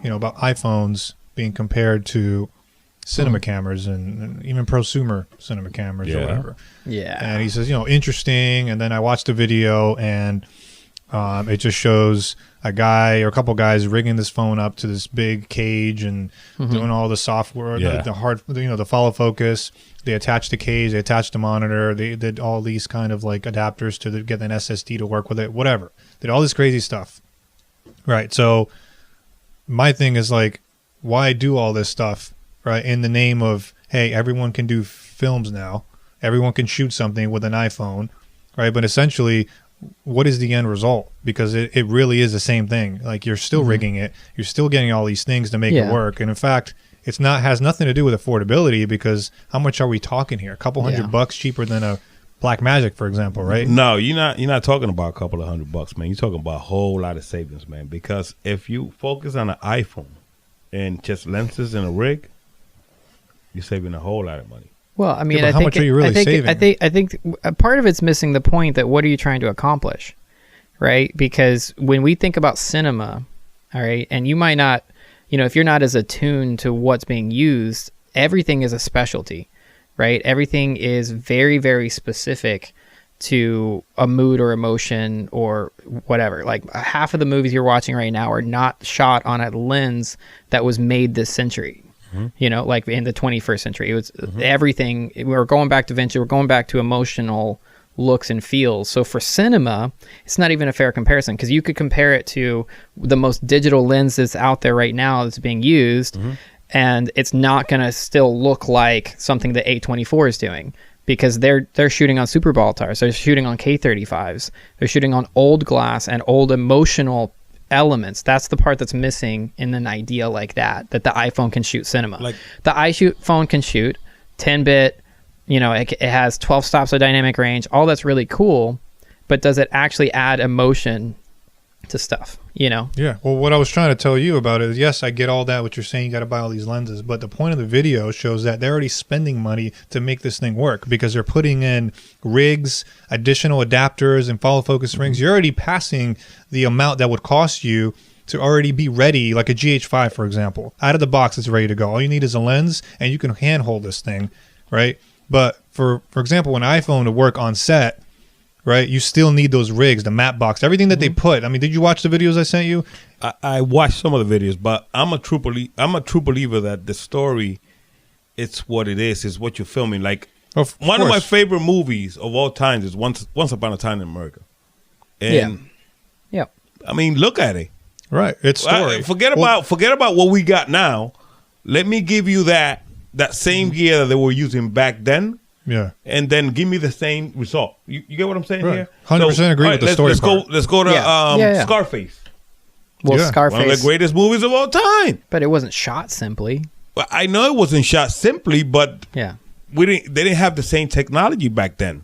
about iPhones being compared to cinema cameras and even prosumer cinema cameras or whatever. Yeah. And he says, interesting. And then I watched the video, and it just shows a guy or a couple guys rigging this phone up to this big cage and doing all the software, the hard, the follow focus. They attached the cage, they attached the monitor, they did all these kind of like adapters to get an SSD to work with it, whatever. Did all this crazy stuff. Right. So my thing is like, why do all this stuff, right? In the name of, hey, everyone can do films now. Everyone can shoot something with an iPhone, right? But essentially, what is the end result? Because it really is the same thing. Like, you're still rigging it. You're still getting all these things to make it work. And in fact, has nothing to do with affordability, because how much are we talking here? A couple $100 cheaper than a Blackmagic, for example, right? No, you're not talking about a couple of $100, man. You're talking about a whole lot of savings, man. Because if you focus on an iPhone and just lenses and a rig, you're saving a whole lot of money. Well, I mean, how much are you really saving? I think a part of it's missing the point that what are you trying to accomplish, right? Because when we think about cinema, all right, and you might not, if you're not as attuned to what's being used, everything is a specialty, right? Everything is very, very specific to a mood or emotion or whatever. Like, half of the movies you're watching right now are not shot on a lens that was made this century. Like in the 21st century, it was everything. We're going back to vintage. We're going back to emotional looks and feels. So for cinema, it's not even a fair comparison, because you could compare it to the most digital lens that's out there right now that's being used, and it's not going to still look like something that A24 is doing, because they're shooting on Super Baltars, they're shooting on K35s, they're shooting on old glass and old emotional elements. That's the part that's missing in an idea like that the iPhone can shoot cinema. Like the iPhone can shoot 10-bit, it has 12 stops of dynamic range, all that's really cool, but does it actually add emotion to stuff, Yeah. Well, what I was trying to tell you about is, yes, I get all that, what you're saying, you got to buy all these lenses, but the point of the video shows that they're already spending money to make this thing work, because they're putting in rigs, additional adapters, and follow focus rings. You're already passing the amount that would cost you to already be ready, like a GH5, for example. Out of the box, it's ready to go. All you need is a lens, and you can handhold this thing, right? But for example, an iPhone to work on set, right, you still need those rigs, the matte box, everything that they put. I mean, did you watch the videos I sent you? I watched some of the videos, but I'm a true believer that the story, it's what it is what you're filming. Like, one of my favorite movies of all times is Once Upon a Time in America. And I mean, look at it. Right, it's story. Forget about what we got now. Let me give you that same gear that they were using back then. Yeah, and then give me the same result. You get what I'm saying here? 100% agree with the story part. Let's go to Scarface. Well, Scarface, one of the greatest movies of all time. But it wasn't shot simply. Well, I know it wasn't shot simply, but they didn't have the same technology back then.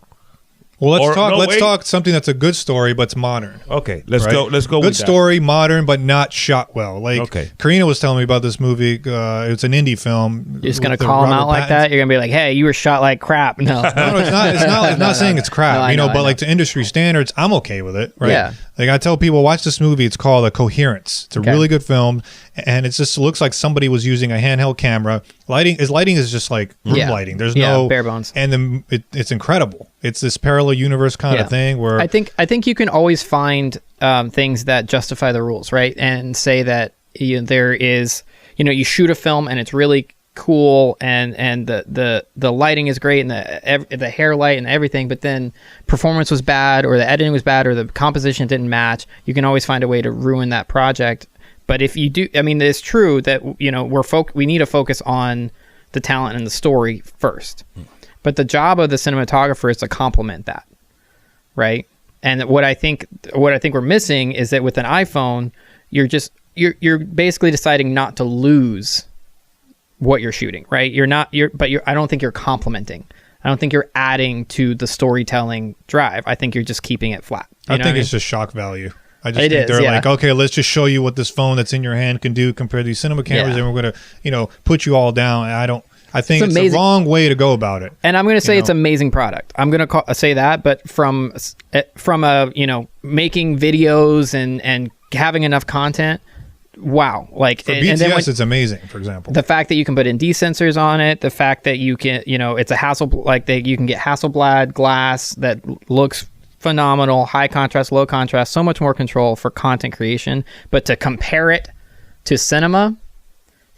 Well, let's talk something that's a good story, but it's modern. Okay, let's go. Let's go. Good story, modern, but not shot well. Like, Karina was telling me about this movie. It's an indie film. You're just gonna call him out like that? You're gonna be like, "Hey, you were shot like crap." No, no, it's not. It's not saying it's crap. But like to industry standards, I'm okay with it. Right? Yeah. Like, I tell people, watch this movie. It's called Coherence. It's a really good film, and it just looks like somebody was using a handheld camera. Lighting is just like room lighting. There's no bare bones, and it's incredible. It's this parallel universe kind of thing where I think you can always find things that justify the rules, right? And say that there is, you shoot a film and it's really cool and the lighting is great and the hair light and everything, but then performance was bad or the editing was bad or the composition didn't match. You can always find a way to ruin that project. But if you do, I mean, it's true that we need to focus on the talent and the story first. But the job of the cinematographer is to complement that, right? And what I think we're missing is that with an iPhone, you're basically deciding not to lose what you're shooting, right? I don't think you're complementing. I don't think you're adding to the storytelling drive. I think you're just keeping it flat. I think it's just shock value. I just think they're like, okay, let's just show you what this phone that's in your hand can do compared to these cinema cameras, and we're gonna, put you all down. I think it's the wrong way to go about it. And I'm going to say it's an amazing product. I'm going to say that, but from making videos and having enough content, wow. Like for BTS, and then it's amazing. For example, the fact that you can put in desensors on it, the fact that you can, it's a you can get Hasselblad glass that looks phenomenal, high contrast, low contrast, so much more control for content creation. But to compare it to cinema,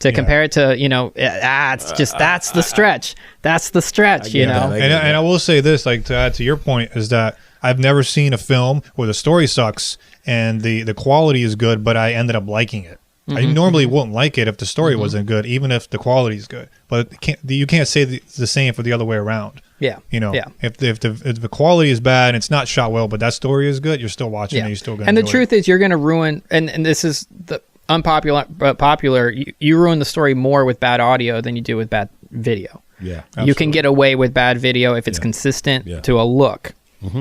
compare it to, it's just, that's the stretch. That's the stretch, And I will say this, like to add to your point, is that I've never seen a film where the story sucks and the quality is good, but I ended up liking it. I normally wouldn't like it if the story wasn't good, even if the quality is good. But you can't say the same for the other way around. Yeah. If the quality is bad and it's not shot well, but that story is good, you're still watching it. You're still going to And the truth is, you're going to ruin, and this is the unpopular but popular, you ruin the story more with bad audio than you do with bad video. Yeah. Absolutely. You can get away with bad video if it's consistent to a look.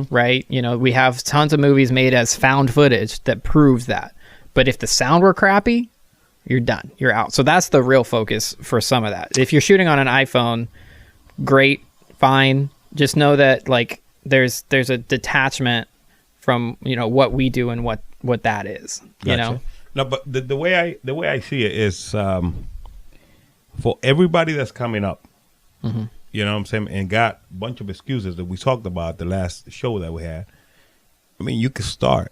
Right? We have tons of movies made as found footage that proves that. But if the sound were crappy, you're done. You're out. So that's the real focus for some of that. If you're shooting on an iPhone, great, fine. Just know that like there's a detachment from, what we do and what that is. Gotcha. No, but the way I see it is for everybody that's coming up. You know what I'm saying? And got a bunch of excuses that we talked about the last show that we had. I mean, you can start.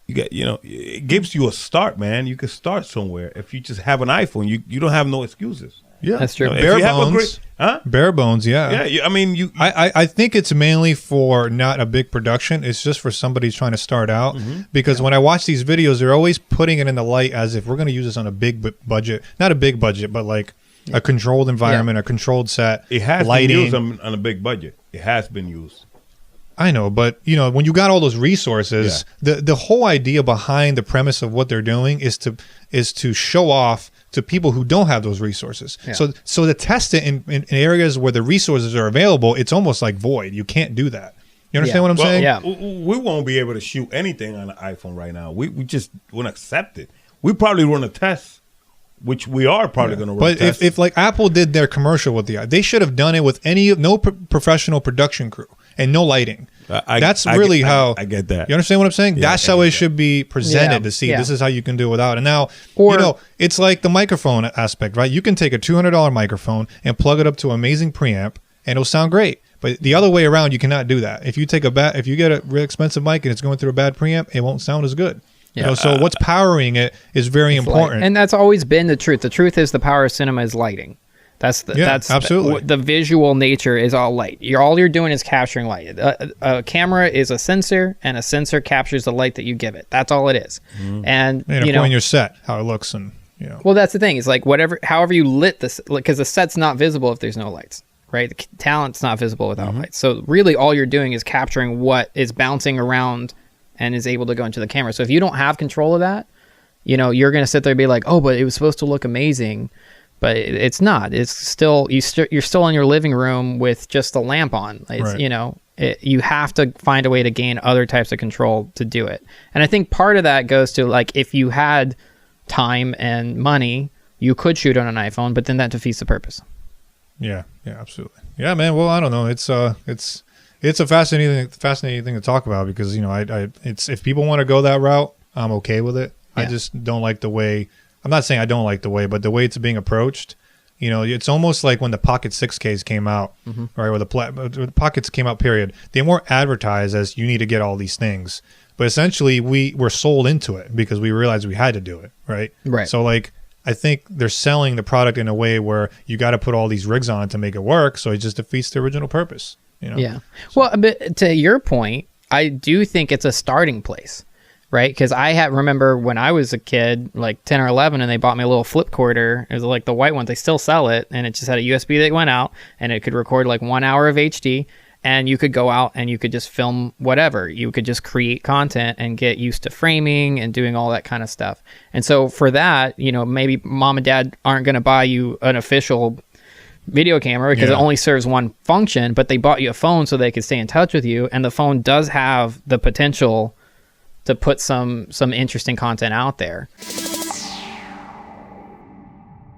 You get, it gives you a start, man. You can start somewhere. If you just have an iPhone, you don't have no excuses. Yeah, that's true. Bare bones. Bare bones, yeah. Yeah, I mean, I think it's mainly for not a big production. It's just for somebody who's trying to start out. Because when I watch these videos, they're always putting it in the light as if we're going to use this on a big budget. Not a big budget, but like a controlled environment, a controlled set. It has lighting. been used on a big budget. It has been used. I know, but when you got all those resources, the whole idea behind the premise of what they're doing is to show off to people who don't have those resources. Yeah. So to test it in areas where the resources are available, it's almost like void. You can't do that. You understand what I'm saying? Yeah. We won't be able to shoot anything on an iPhone right now. We just won't accept it. We probably run a test, which we are probably going to run. But if like Apple did their commercial with they should have done it with no professional production crew and no lighting. That's really how I get that. You understand what I'm saying? That's how it should be presented to see this is how you can do it without. And now, it's like the microphone aspect, right? You can take a $200 microphone and plug it up to an amazing preamp and it'll sound great. But the other way around, you cannot do that. If you get a real expensive mic and it's going through a bad preamp, it won't sound as good. Yeah. So what's powering it is very important. Light. And that's always been the truth. The truth is the power of cinema is lighting. That's absolutely the visual nature is all light. All you're doing is capturing light. A camera is a sensor, and a sensor captures the light that you give it. That's all it is. And point your set, how it looks, and Well, that's the thing. It's like however you lit this, because the set's not visible if there's no lights, right? The talent's not visible without lights. So really, all you're doing is capturing what is bouncing around and is able to go into the camera. So if you don't have control of that, you're going to sit there and be like, oh, but it was supposed to look amazing. But it's not. It's still you're still in your living room with just the lamp on. It's, you have to find a way to gain other types of control to do it. And I think part of that goes to like if you had time and money, you could shoot on an iPhone, but then that defeats the purpose. Yeah, absolutely. Yeah, man. Well, I don't know. It's a fascinating thing to talk about because it's if people want to go that route, I'm okay with it. Yeah. I just don't like the way. I'm not saying I don't like the way, but the way it's being approached, it's almost like when the Pocket 6Ks came out, right? Or the Pockets came out, period. They weren't advertised as you need to get all these things. But essentially, we were sold into it because we realized we had to do it, right? Right. So, like, I think they're selling the product in a way where you got to put all these rigs on to make it work, so it just defeats the original purpose, Yeah. Well, but to your point, I do think it's a starting place. Right, because remember when I was a kid, like 10 or 11, and they bought me a little flip recorder. It was like the white ones. They still sell it, and it just had a USB that went out, and it could record like 1 hour of HD, and you could go out and you could just film whatever. You could just create content and get used to framing and doing all that kind of stuff. And so for that, maybe mom and dad aren't going to buy you an official video camera because it only serves one function, but they bought you a phone so they could stay in touch with you, and the phone does have the potential to put some interesting content out there.